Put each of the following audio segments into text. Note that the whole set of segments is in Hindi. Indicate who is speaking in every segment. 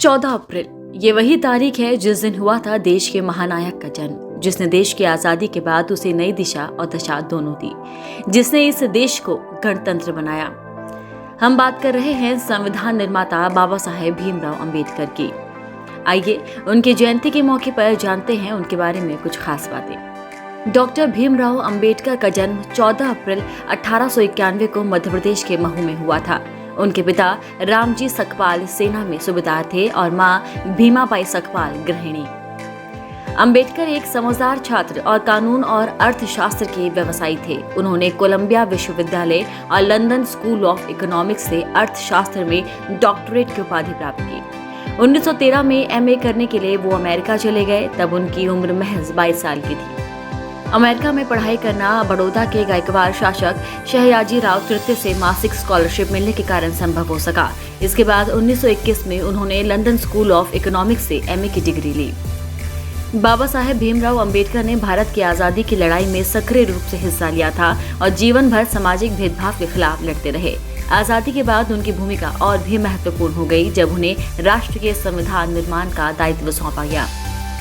Speaker 1: 14 अप्रैल ये वही तारीख है जिस दिन हुआ था देश के महानायक का जन्म, जिसने देश की आजादी के बाद उसे नई दिशा और दशा दोनों दी, जिसने इस देश को गणतंत्र बनाया। हम बात कर रहे हैं संविधान निर्माता बाबा साहेब भीमराव अंबेडकर की। आइए उनकी जयंती के मौके पर जानते हैं उनके बारे में कुछ खास बातें। डॉक्टर भीमराव अंबेडकर का जन्म 14 अप्रैल 1891 को मध्य प्रदेश के महू में हुआ था। उनके पिता रामजी सकपाल सेना में सूबेदार थे और मां भीमाबाई सकपाल गृहिणी। अंबेडकर एक समझदार छात्र और कानून और अर्थशास्त्र के व्यवसायी थे। उन्होंने कोलंबिया विश्वविद्यालय और लंदन स्कूल ऑफ इकोनॉमिक्स से अर्थशास्त्र में डॉक्टरेट की उपाधि प्राप्त की। 1913 में एमए करने के लिए वो अमेरिका चले गए। तब उनकी उम्र महज 22 साल की थी। अमेरिका में पढ़ाई करना बड़ौदा के गायकवाड़ शासक शहयाजी राव तृतीय से मासिक स्कॉलरशिप मिलने के कारण संभव हो सका। इसके बाद 1921 में उन्होंने लंदन स्कूल ऑफ इकोनॉमिक्स से एमए की डिग्री ली। बाबा साहेब भीमराव अंबेडकर ने भारत की आजादी की लड़ाई में सक्रिय रूप से हिस्सा लिया था और जीवन भर सामाजिक भेदभाव के खिलाफ लड़ते रहे। आजादी के बाद उनकी भूमिका और भी महत्वपूर्ण हो गई जब उन्हें राष्ट्र के संविधान निर्माण का दायित्व सौंपा गया।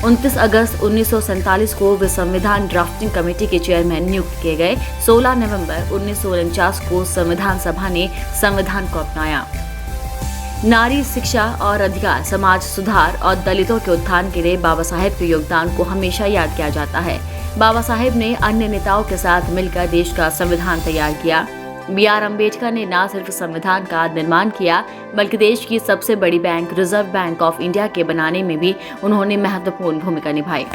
Speaker 1: 29 अगस्त 1947 को वे संविधान ड्राफ्टिंग कमेटी के चेयरमैन नियुक्त किए गए। 16 नवंबर 1949 को संविधान सभा ने संविधान को अपनाया। नारी शिक्षा और अधिकार, समाज सुधार और दलितों के उत्थान के लिए बाबा साहेब के योगदान को हमेशा याद किया जाता है। बाबा साहेब ने अन्य नेताओं के साथ मिलकर देश का संविधान तैयार किया। B.R. अम्बेडकर ने न सिर्फ संविधान का निर्माण किया बल्कि देश की सबसे बड़ी bank reserve bank of India के बनाने में भी उन्होंने महत्वपूर्ण भूमिका निभाई।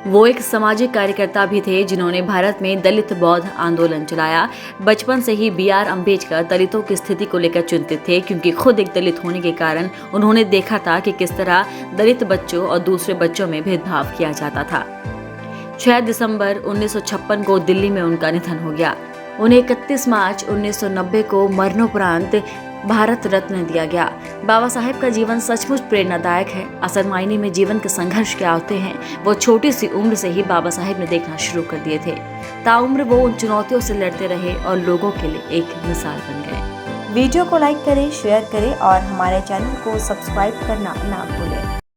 Speaker 1: वो एक सामाजिक कार्यकर्ता भी थे जिन्होंने भारत में दलित बौद्ध आंदोलन चलाया। बचपन से ही B.R. अम्बेडकर दलितों की स्थिति को लेकर चिंतित थे, क्योंकि खुद एक दलित होने के कारण उन्होंने देखा था कि किस तरह दलित बच्चों और दूसरे बच्चों में भेदभाव किया जाता था। 6 दिसंबर 1956 को दिल्ली में उनका निधन हो गया। उन्हें 31 मार्च 1990 को मरणोपरांत भारत रत्न दिया गया। बाबा साहेब का जीवन सचमुच प्रेरणादायक है। असल मायने में जीवन के संघर्ष क्या होते हैं वो छोटी सी उम्र से ही बाबा साहेब ने देखना शुरू कर दिए थे। ताउम्र वो उन चुनौतियों से लड़ते रहे और लोगों के लिए एक मिसाल बन गए।
Speaker 2: वीडियो को लाइक करें, शेयर करें और हमारे चैनल को सब्सक्राइब करना ना भूलें।